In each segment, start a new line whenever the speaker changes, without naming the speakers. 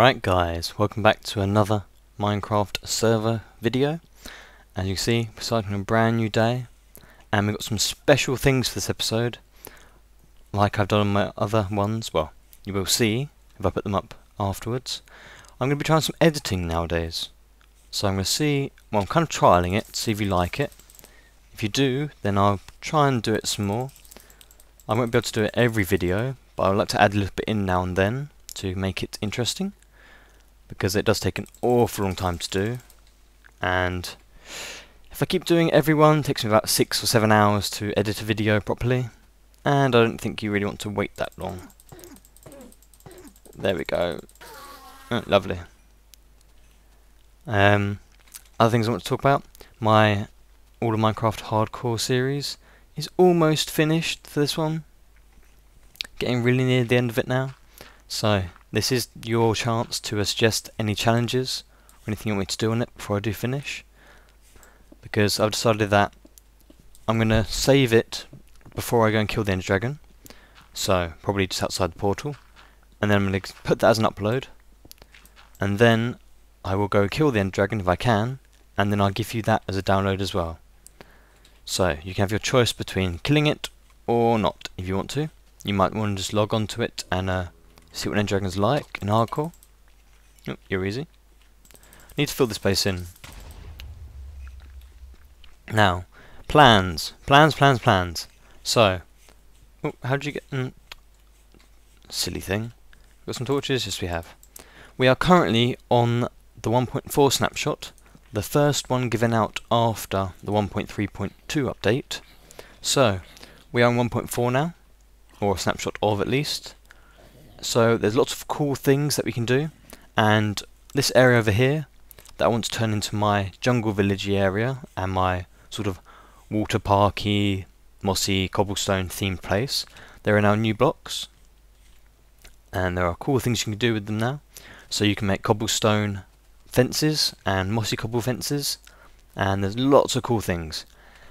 Alright guys, welcome back to another Minecraft server video. As you can see, we're starting a brand new day, and we've got some special things for this episode, like I've done on my other ones. Well, you will see if I put them up afterwards. I'm going to be trying some editing nowadays, so I'm going to see, well, I'm kind of trialling it, see if you like it. If you do, then I'll try and do it some more. I won't be able to do it every video, but I would like to add a little bit in now and then to make it interesting, because it does take an awful long time to do, and if I keep doing every one, it takes me about 6 or 7 hours to edit a video properly, and I don't think you really want to wait that long. There we go. Oh, lovely. Other things I want to talk about, my All of Minecraft Hardcore series is almost finished for this one. Getting really near the end of it now. So, this is your chance to suggest any challenges or anything you want me to do on it before I do finish. Because I've decided that I'm going to save it before I go and kill the Ender Dragon. So, probably just outside the portal. And then I'm going to put that as an upload. And then I will go kill the Ender Dragon if I can. And then I'll give you that as a download as well. So, you can have your choice between killing it or not if you want to. You might want to just log on to it and see what Ender Dragon's like in hardcore. Oh, you're easy. Need to fill this place in. Now, plans. So, oh, how did you get... silly thing. Got some torches? Yes, we have. We are currently on the 1.4 snapshot, the first one given out after the 1.3.2 update. So, we are on 1.4 now, or a snapshot of at least. So there's lots of cool things that we can do, and this area over here that I want to turn into my jungle villagey area and my sort of water parky, mossy, cobblestone themed place. There are now new blocks, and there are cool things you can do with them now. So you can make cobblestone fences and mossy cobble fences, and there's lots of cool things.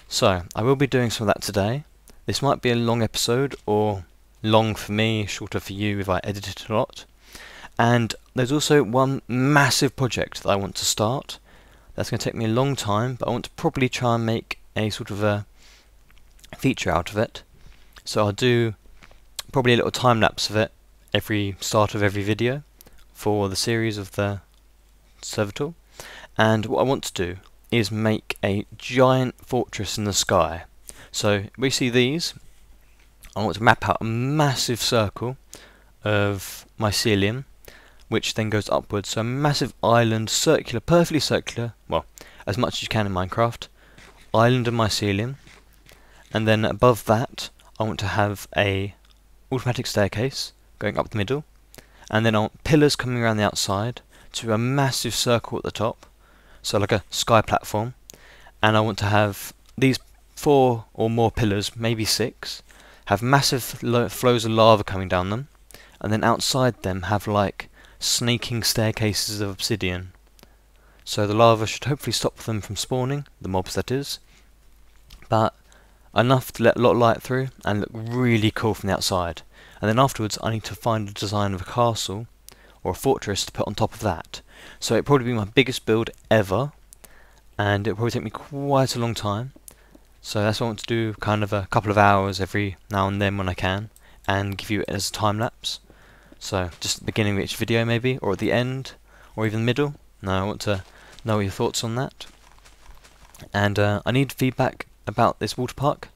So I will be doing some of that today. This might be a long episode, or long for me, shorter for you if I edit it a lot. And there's also one massive project that I want to start. That's going to take me a long time, but I want to probably try and make a sort of a feature out of it. So I'll do probably a little time lapse of it every start of every video for the series of the server tool. And what I want to do is make a giant fortress in the sky. So we see these. I want to map out a massive circle of mycelium, which then goes upwards. So a massive island, circular, perfectly circular, well, as much as you can in Minecraft, island of mycelium. And then above that, I want to have a automatic staircase going up the middle. And then I want pillars coming around the outside to a massive circle at the top. So like a sky platform. And I want to have these 4 or more pillars, maybe 6, have massive flows of lava coming down them, and then outside them have like snaking staircases of obsidian. So the lava should hopefully stop them from spawning, the mobs that is, but enough to let a lot of light through and look really cool from the outside. And then afterwards I need to find a design of a castle or a fortress to put on top of that. So it'll probably be my biggest build ever, and it'll probably take me quite a long time. So that's what I want to do, kind of a couple of hours every now and then when I can, and give you it as a time lapse. So just at the beginning of each video maybe, or at the end, or even the middle. No, I want to know your thoughts on that. And I need feedback about this water park.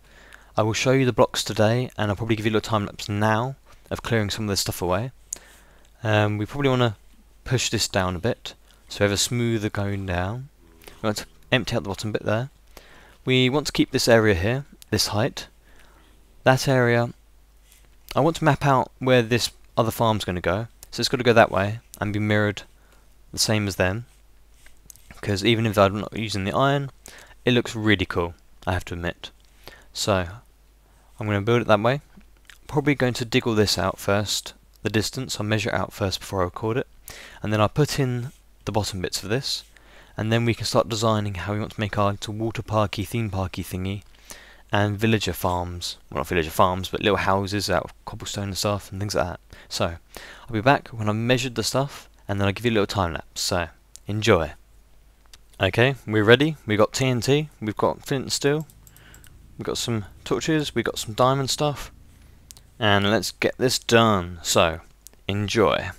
I will show you the blocks today, and I'll probably give you a little time lapse now of clearing some of this stuff away. We probably want to push this down a bit, so we have a smoother going down. We want to empty out the bottom bit there. We want to keep this area here, this height. That area, I want to map out where this other farm's going to go. So it's got to go that way and be mirrored the same as them. Because even if I'm not using the iron, it looks really cool, I have to admit. So I'm going to build it that way. Probably going to dig all this out first, the distance. I'll measure it out first before I record it. And then I'll put in the bottom bits of this. And then we can start designing how we want to make our little water parky, theme parky thingy, and villager farms. Well, not villager farms, but little houses out of cobblestone and stuff and things like that. So, I'll be back when I've measured the stuff and then I'll give you a little time lapse, so enjoy. Okay, we're ready. We got TNT, we've got flint and steel, we've got some torches, we've got some diamond stuff, and let's get this done. So enjoy.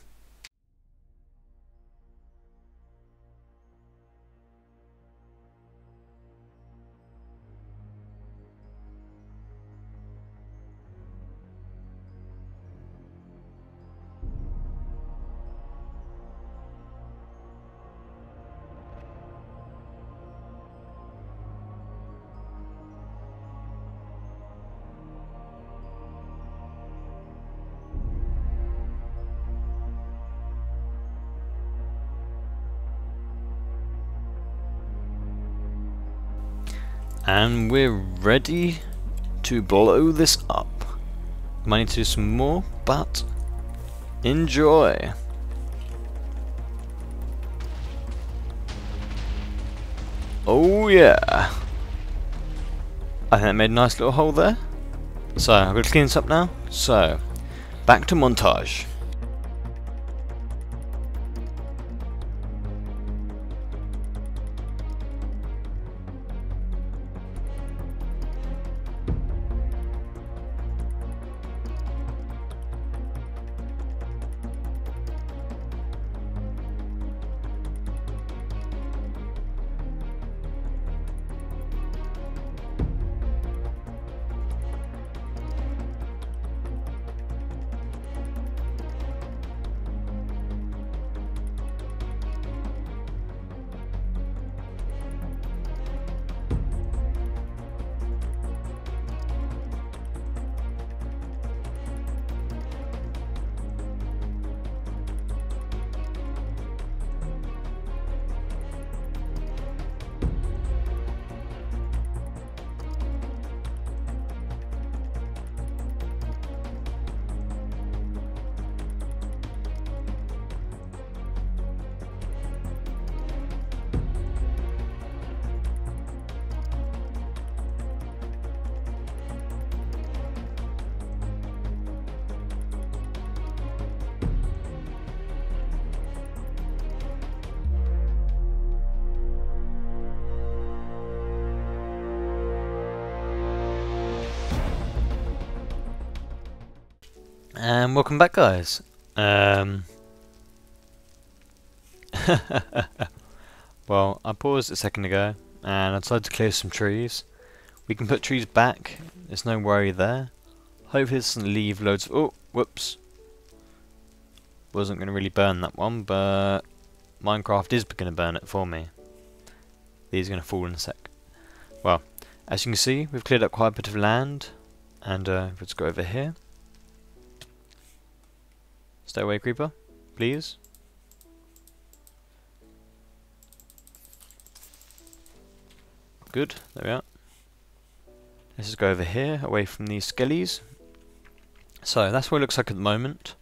And we're ready to blow this up. Might need to do some more, but enjoy. Oh yeah. I think that made a nice little hole there. So I'm going to clean this up now. So back to montage. And welcome back, guys. Well, I paused a second ago and I decided to clear some trees. We can put trees back, there's no worry there. Hopefully this doesn't leave loads of... Oh, whoops. Wasn't going to really burn that one, but Minecraft is going to burn it for me. These are going to fall in a sec. Well, as you can see, we've cleared up quite a bit of land. And let's go over here. Stay away, creeper, please. Good, there we are. Let's just go over here, away from these skellies. So that's what it looks like at the moment.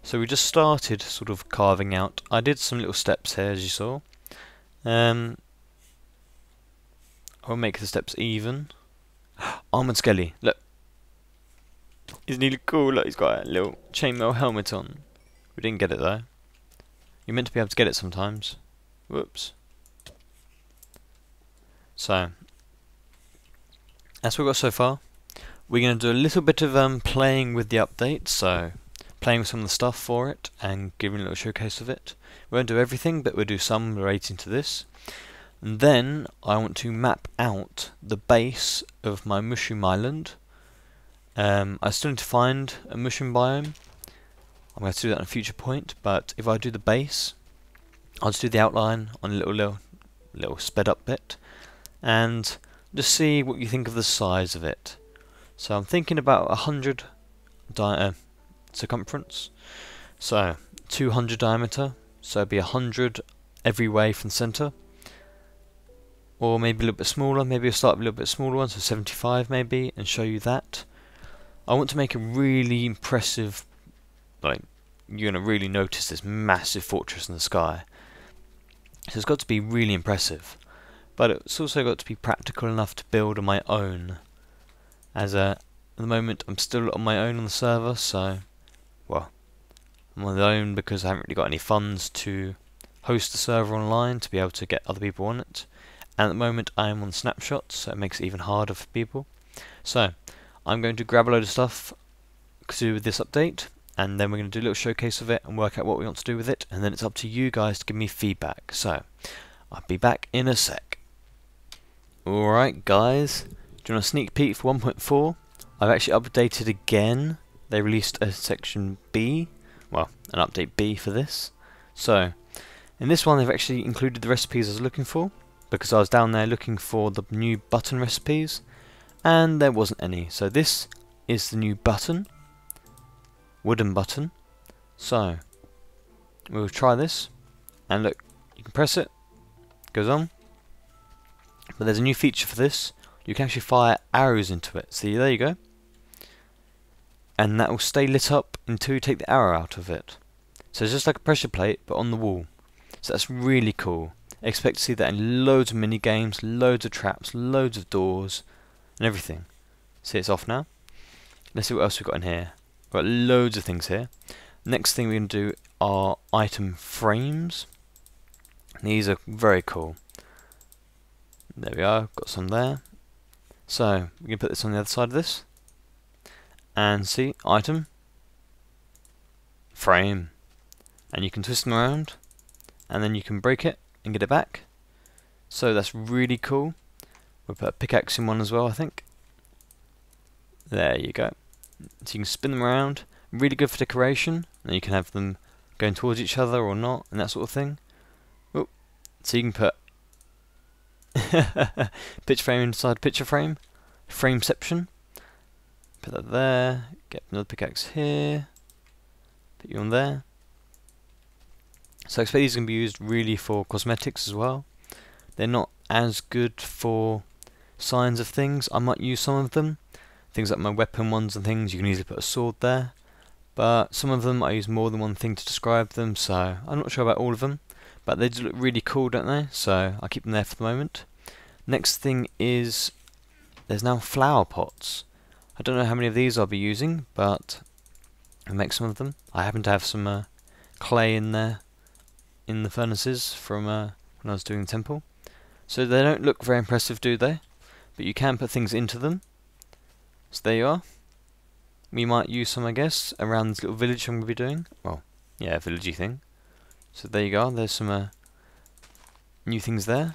So we just started sort of carving out. I did some little steps here, as you saw. I'll make the steps even. Armored skelly, look. Isn't he cool? Look, he's got a little chainmail helmet on. We didn't get it though. You're meant to be able to get it sometimes. Whoops. So that's what we've got so far. We're going to do a little bit of playing with the update, so playing with some of the stuff for it and giving a little showcase of it. We won't do everything, but we'll do some relating to this. And then I want to map out the base of my mushroom island. I still need to find a mushroom biome. I'm going to do that at a future point, but if I do the base, I'll just do the outline on a little sped up bit, and just see what you think of the size of it. So I'm thinking about 100 circumference, so 200 diameter, so it'd be 100 every way from the centre, or maybe a little bit smaller. Maybe I'll start with a little bit smaller one, so 75 maybe, and show you that. I want to make a really impressive, like, you're going to really notice this massive fortress in the sky. So it's got to be really impressive, but it's also got to be practical enough to build on my own. As at the moment I'm still on my own on the server, so, well, I'm on my own because I haven't really got any funds to host the server online to be able to get other people on it. And at the moment I am on snapshots, so it makes it even harder for people. So I'm going to grab a load of stuff to do with this update, and then we're going to do a little showcase of it and work out what we want to do with it, and then it's up to you guys to give me feedback. So I'll be back in a sec. Alright guys, do you want a sneak peek for 1.4? I've actually updated again. They released a section B, well, an update B for this. So in this one they've actually included the recipes I was looking for, because I was down there looking for the new button recipes and there wasn't any. So this is the new button, wooden button. So we'll try this, and look, you can press it, goes on. But there's a new feature for this. You can actually fire arrows into it. See, there you go. And that will stay lit up until you take the arrow out of it. So it's just like a pressure plate, but on the wall. So that's really cool. I expect to see that in loads of mini games, loads of traps, loads of doors, and everything. See, it's off now. Let's see what else we've got in here. We've got loads of things here. Next thing we're going to do are item frames. These are very cool. There we are, got some there. So we can put this on the other side of this, and see, item, frame, and you can twist them around, and then you can break it and get it back. So that's really cool. We'll put a pickaxe in one as well, I think. There you go. So you can spin them around, really good for decoration, and you can have them going towards each other or not, and that sort of thing. Oh, so you can put picture frame inside picture frame, frameception. Put that there, get another pickaxe here, put you on there. So I expect these are going to be used really for cosmetics as well. They're not as good for signs of things. I might use some of them. Things like my weapon ones and things, you can easily put a sword there. But some of them I use more than one thing to describe them, so I'm not sure about all of them. But they do look really cool, don't they? So I'll keep them there for the moment. Next thing is, there's now flower pots. I don't know how many of these I'll be using, but I'll make some of them. I happen to have some clay in there, in the furnaces from when I was doing the temple. So they don't look very impressive, do they? But you can put things into them. So there you are. We might use some, I guess, around this little village I'm going to be doing. Well, yeah, villagey thing. So there you go, there's some new things there.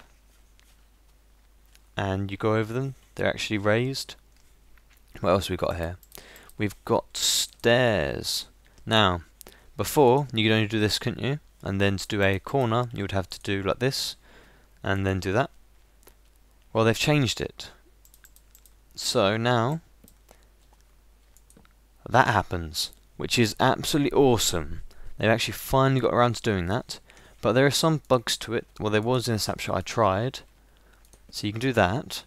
And you go over them, they're actually raised. What else have we got here? We've got stairs. Now, before, you could only do this, couldn't you? And then to do a corner, you would have to do like this, and then do that. Well, they've changed it. So now, that happens, which is absolutely awesome. They've actually finally got around to doing that. But there are some bugs to it. Well, there was in a snapshot I tried. So you can do that,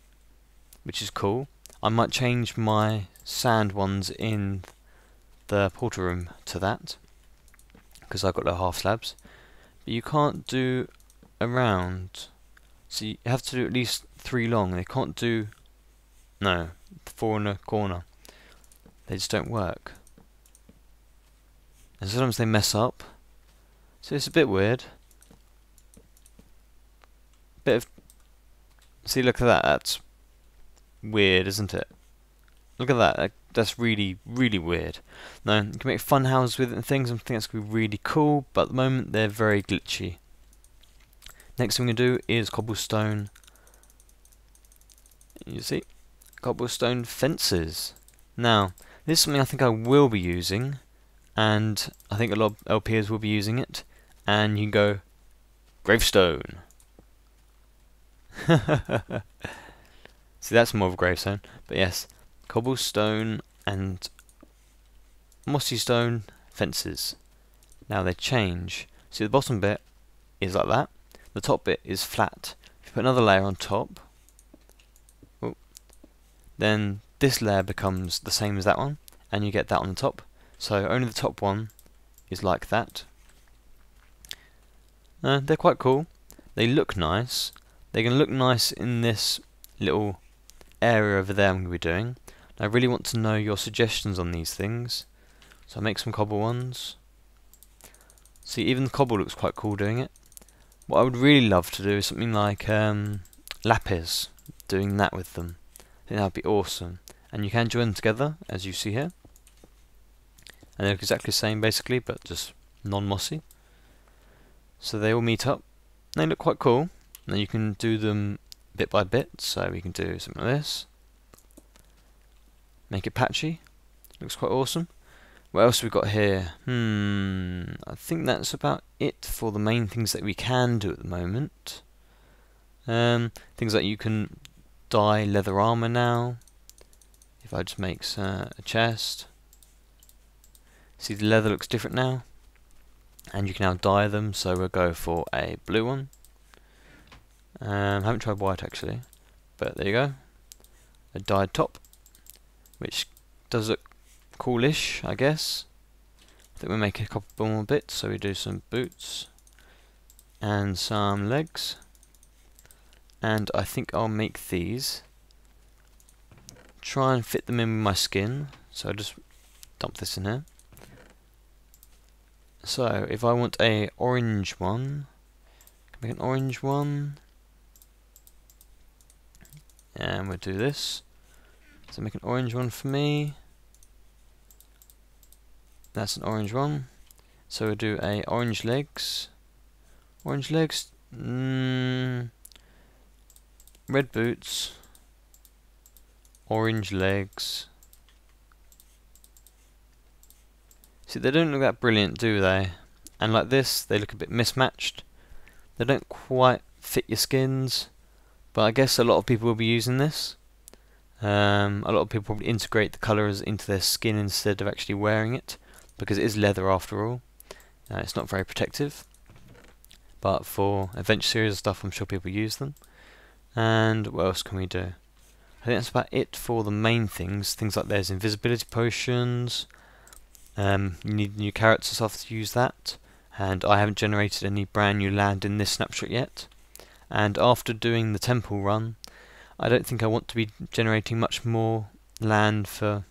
which is cool. I might change my sand ones in the portal room to that, because I've got the half slabs. But you can't do around. So you have to do at least 3 long. They can't do, no, 4 in a corner. They just don't work. And sometimes they mess up. So it's a bit weird. Bit of, see, look at that. That's weird, isn't it? Look at that. That's really, really weird. No, you can make fun houses with it and things. I think that's going to be really cool. But at the moment, they're very glitchy. Next thing we're going to do is cobblestone. You see, cobblestone fences. Now, this is something I think I will be using, and I think a lot of LPers will be using it. And you can go gravestone. See, that's more of a gravestone, but yes, cobblestone and mossy stone fences. Now they change. See, the bottom bit is like that. The top bit is flat. If you put another layer on top, then this layer becomes the same as that one, and you get that on the top. So only the top one is like that. They're quite cool. They look nice. They're going to look nice in this little area over there I'm going to be doing. And I really want to know your suggestions on these things. So I'll make some cobble ones. See, even the cobble looks quite cool doing it. What I would really love to do is something like lapis, doing that with them. I think that would be awesome. And you can join them together, as you see here. And they look exactly the same basically, but just non-mossy. So they all meet up. They look quite cool. Now you can do them bit by bit, so we can do something like this. Make it patchy. Looks quite awesome. What else have we got here? I think that's about it for the main things that we can do at the moment. Things like you can dye leather armor now. If I just make a chest. See, the leather looks different now. And you can now dye them, so we'll go for a blue one. Haven't tried white actually, but there you go. A dyed top, which does look coolish, I guess. I think we'll make a couple more bits, so we do some boots and some legs. And I think I'll make these. Try and fit them in with my skin, so I'll just dump this in here. So if I want a orange one, can I make an orange one, and we'll do this. So make an orange one for me. That's an orange one. So we'll do a orange legs. Orange legs. Red boots. Orange legs. See, they don't look that brilliant, do they? And like this, they look a bit mismatched. They don't quite fit your skins. But I guess a lot of people will be using this. A lot of people probably integrate the colours into their skin instead of actually wearing it, because it is leather after all. It's not very protective, but for adventure series stuff I'm sure people use them. And what else can we do? I think that's about it for the main things. Things like there's invisibility potions, you need new carrots and stuff to use that, and I haven't generated any brand new land in this snapshot yet. And after doing the temple run, I don't think I want to be generating much more land for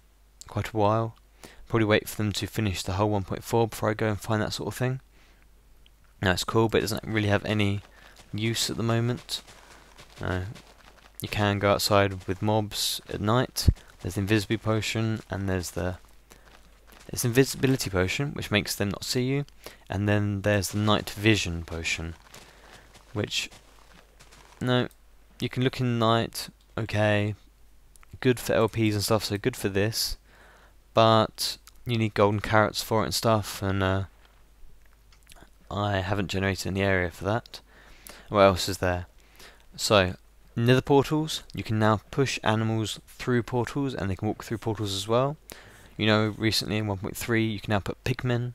quite a while. Probably wait for them to finish the whole 1.4 before I go and find that sort of thing. Now it's cool, but it doesn't really have any use at the moment. You can go outside with mobs at night. There's the invisibility potion, and there's invisibility potion, which makes them not see you. And then there's the night vision potion, which, no, you can look in night, okay, good for LPs and stuff, so good for this, but you need golden carrots for it and stuff, and I haven't generated any area for that. What else is there? So, nether portals, you can now push animals through portals, and they can walk through portals as well. You know, recently in 1.3 you can now put pigmen,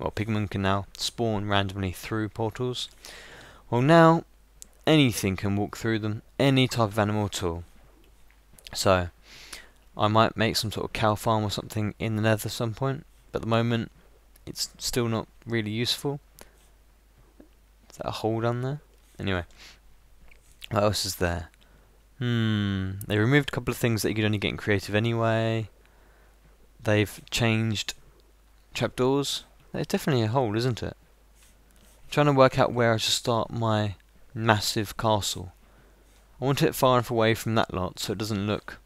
well, pigmen can now spawn randomly through portals. Well, now anything can walk through them, any type of animal at all. So I might make some sort of cow farm or something in the nether at some point, but at the moment it's still not really useful. Is that a hole down there? Anyway, what else is there? They removed a couple of things that you could only get in creative anyway. They've changed trapdoors. There's definitely a hole, isn't it? I'm trying to work out where I should start my massive castle. I want it far enough away from that lot so it doesn't look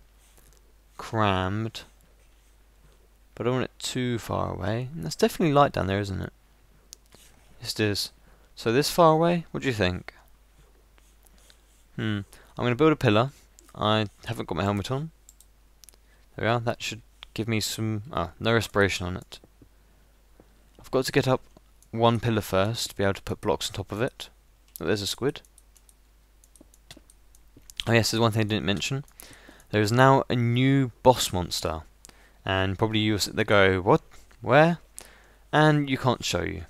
crammed, but I don't want it too far away. And that's definitely light down there, isn't it? Yes, it is. So this far away, what do you think? I'm going to build a pillar. I haven't got my helmet on. There we are. That should give me some... no respiration on it. I've got to get up one pillar first to be able to put blocks on top of it. Oh, there's a squid. Oh yes, there's one thing I didn't mention. There is now a new boss monster. And probably you will sit there go, what? Where? And you can't show you.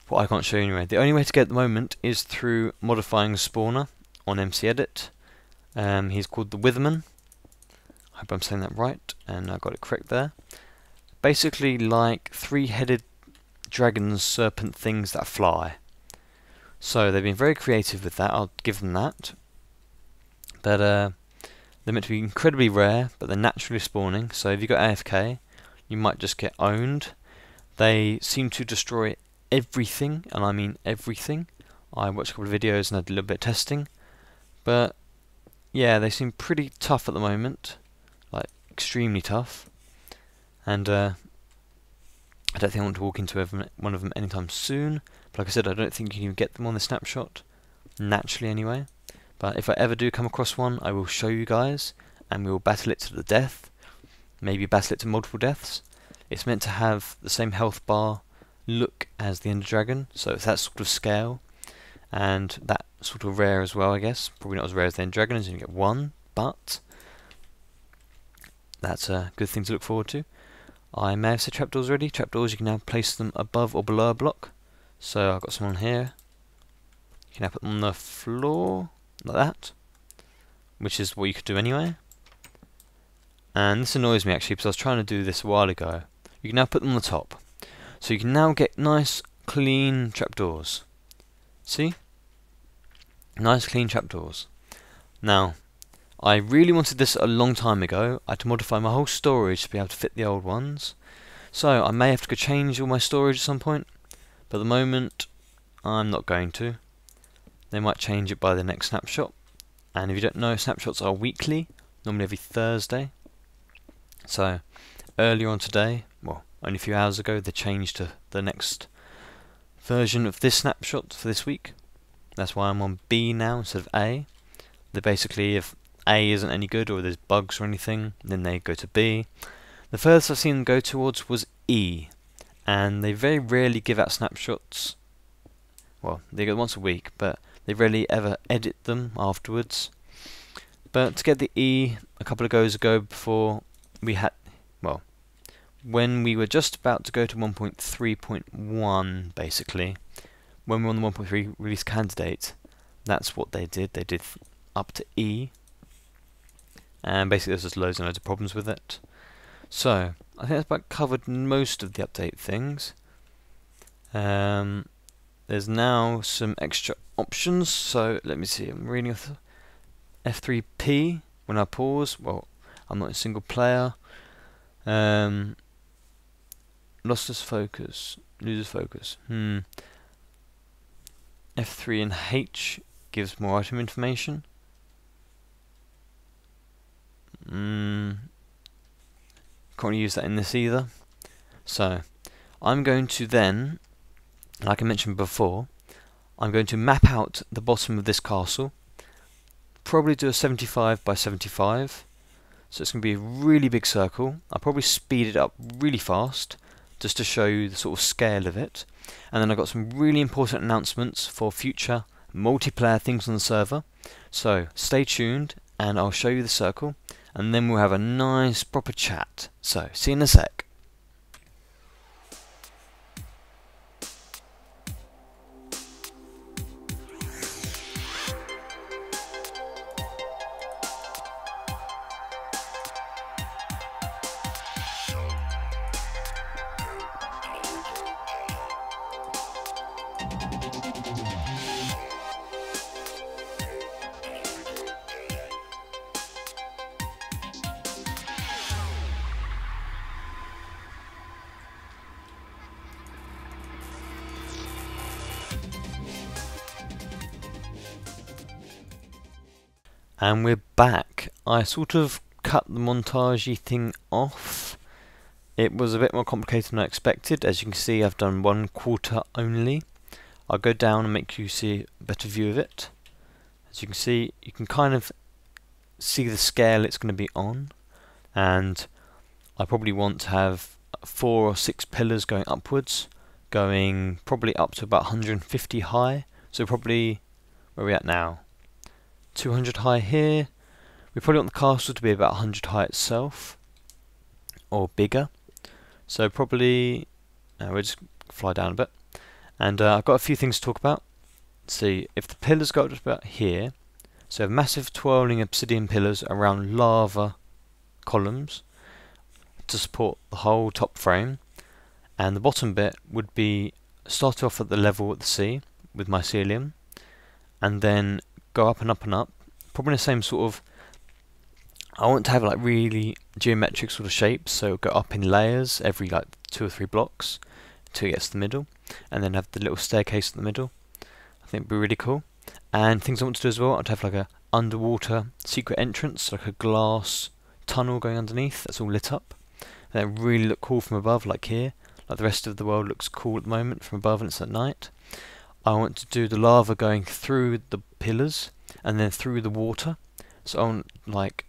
Well, I can't show you anyway. The only way to get at the moment is through modifying spawner on MC Edit. He's called the Witherman. I hope I'm saying that right, and I got it correct there. Basically like three-headed dragon serpent things that fly. So they've been very creative with that, I'll give them that. But they're meant to be incredibly rare, but they're naturally spawning, so if you got AFK, you might just get owned. They seem to destroy everything, and I mean everything. I watched a couple of videos and I did a little bit of testing, but yeah, they seem pretty tough at the moment, like extremely tough, and I don't think I want to walk into one of them anytime soon. But like I said, I don't think you can even get them on the snapshot, naturally anyway. But if I ever do come across one, I will show you guys, and we will battle it to the death, maybe battle it to multiple deaths. It's meant to have the same health bar look as the Ender Dragon, so it's that sort of scale, and that sort of rare as well, I guess. Probably not as rare as the Ender Dragon, as you get one, but that's a good thing to look forward to. I may have said trapdoors already. Trapdoors, you can now place them above or below a block. So I've got some on here. You can now put them on the floor, like that, which is what you could do anyway. And this annoys me actually, because I was trying to do this a while ago. You can now put them on the top. So you can now get nice, clean trapdoors. See? Nice, clean trapdoors. Now, I really wanted this a long time ago. I had to modify my whole storage to be able to fit the old ones. So I may have to go change all my storage at some point. But at the moment, I'm not going to. They might change it by the next snapshot. And if you don't know, snapshots are weekly, normally every Thursday. So, earlier on today, well, only a few hours ago, they changed to the next version of this snapshot for this week. That's why I'm on B now instead of A. They basically, if A isn't any good or there's bugs or anything, then they go to B. The furthest I've seen them go towards was E, and they very rarely give out snapshots. Well, they go once a week, but they rarely ever edit them afterwards. But to get the E a couple of goes ago, before we had, well, when we were just about to go to 1.3.1, basically, when we were on the 1.3 release candidate, that's what they did. They did up to E, and basically there's just loads and loads of problems with it. So I think that's about covered most of the update things. There's now some extra options, so let me see, I'm reading off F3P when I pause. Well, I'm not a single player. Lossless focus, loses focus. F3 and H gives more item information. Can't really use that in this either. So I'm going to then, like I mentioned before, I'm going to map out the bottom of this castle. Probably do a 75 by 75. So it's going to be a really big circle. I'll probably speed it up really fast, just to show you the sort of scale of it. And then I've got some really important announcements for future multiplayer things on the server. So stay tuned and I'll show you the circle, and then we'll have a nice proper chat. So see you in a sec. And we're back. I sort of cut the montagey thing off. It was a bit more complicated than I expected. As you can see, I've done 1/4 only. I'll go down and make you see a better view of it. As you can see, you can kind of see the scale it's going to be on. And I probably want to have 4 or 6 pillars going upwards, going probably up to about 150 high. So probably, where are we at now? 200 high here. We probably want the castle to be about 100 high itself, or bigger. So probably, we'll just fly down a bit. And I've got a few things to talk about. Let's see, if the pillars go up to about here, so massive twirling obsidian pillars around lava columns to support the whole top frame, and the bottom bit would be start off at the level at the sea with mycelium, and then go up and up and up, probably the same sort of, I want to have like really geometric sort of shapes, so go up in layers every like 2 or 3 blocks till it gets to the middle, and then have the little staircase in the middle. I think it'd be really cool. And things I want to do as well, I'd have like a underwater secret entrance, like a glass tunnel going underneath that's all lit up. And it really look cool from above, like here. Like the rest of the world looks cool at the moment from above and it's at night. I want to do the lava going through the pillars and then through the water. So I want like,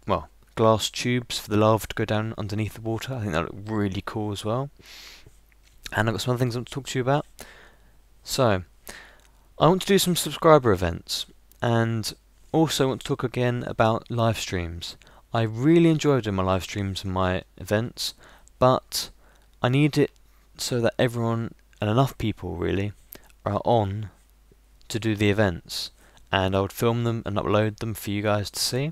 well, glass tubes for the lava to go down underneath the water. I think that would look really cool as well. And I've got some other things I want to talk to you about. So, I want to do some subscriber events, and also want to talk again about live streams. I really enjoy doing my live streams and my events, but I need it so that everyone, and enough people really, are on to do the events. And I would film them and upload them for you guys to see.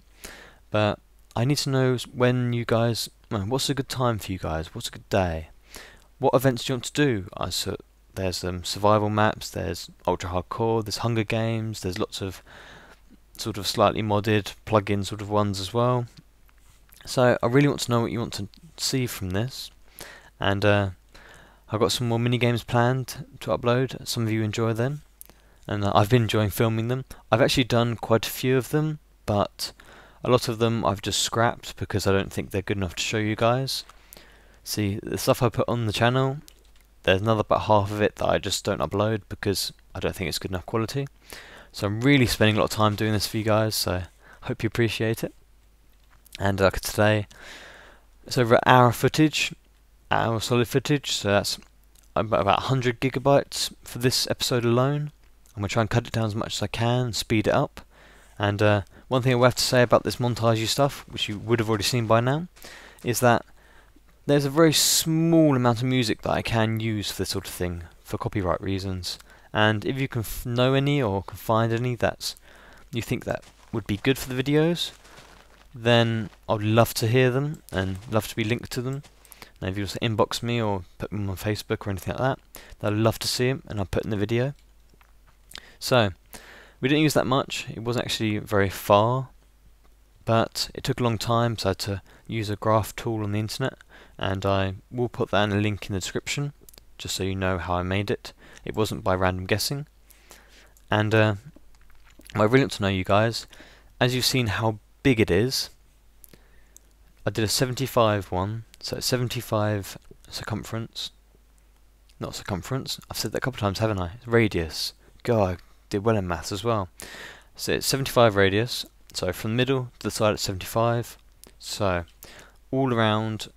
But I need to know when you guys, what's a good time for you guys? What's a good day? What events do you want to do? There's survival maps, there's ultra hardcore, there's Hunger Games, there's lots of sort of slightly modded plug-in sort of ones as well. So I really want to know what you want to see from this, and I've got some more mini games planned to upload. Some of you enjoy them, and I've been enjoying filming them. I've actually done quite a few of them, but a lot of them I've just scrapped because I don't think they're good enough to show you guys. See, the stuff I put on the channel, there's another about half of it that I just don't upload because I don't think it's good enough quality. So I'm really spending a lot of time doing this for you guys, so I hope you appreciate it. And like today, it's over an hour footage, hour solid footage, so that's about 100 gigabytes for this episode alone. I'm going to try and cut it down as much as I can, speed it up. And one thing I will have to say about this montagey stuff, which you would have already seen by now, is that there's a very small amount of music that I can use for this sort of thing, for copyright reasons. And if you can know any or can find any that you think that would be good for the videos, then I'd love to hear them and love to be linked to them. And if you just inbox me or put them on Facebook or anything like that, I'd love to see them and I'll put in the video. So, we didn't use that much. It wasn't actually very far, but it took a long time, so I had to use a graph tool on the internet. And I will put that in a link in the description, just so you know how I made it. It wasn't by random guessing. And I really want to know you guys, as you've seen how big it is, I did a 75 one, so it's 75 circumference, not circumference, I've said that a couple of times haven't I, it's radius, God, I did well in maths as well. So it's 75 radius, so from the middle to the side it's 75, so all around,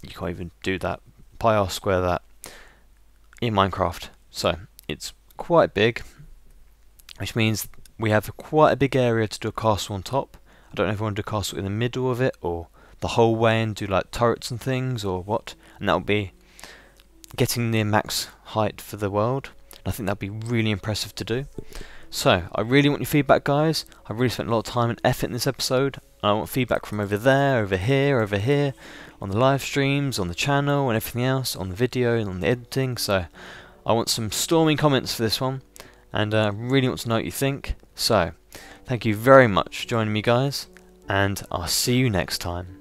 you can't even do that, pi r square that in Minecraft. So it's quite big, which means we have quite a big area to do a castle on top. I don't know if I want to do a castle in the middle of it or the whole way and do like turrets and things or what, and that'll be getting near max height for the world. And I think that'd be really impressive to do. So I really want your feedback, guys. I really spent a lot of time and effort in this episode. I want feedback from over there, over here, on the live streams, on the channel and everything else, on the video and on the editing. So I want some storming comments for this one, and I really want to know what you think. So thank you very much for joining me, guys, and I'll see you next time.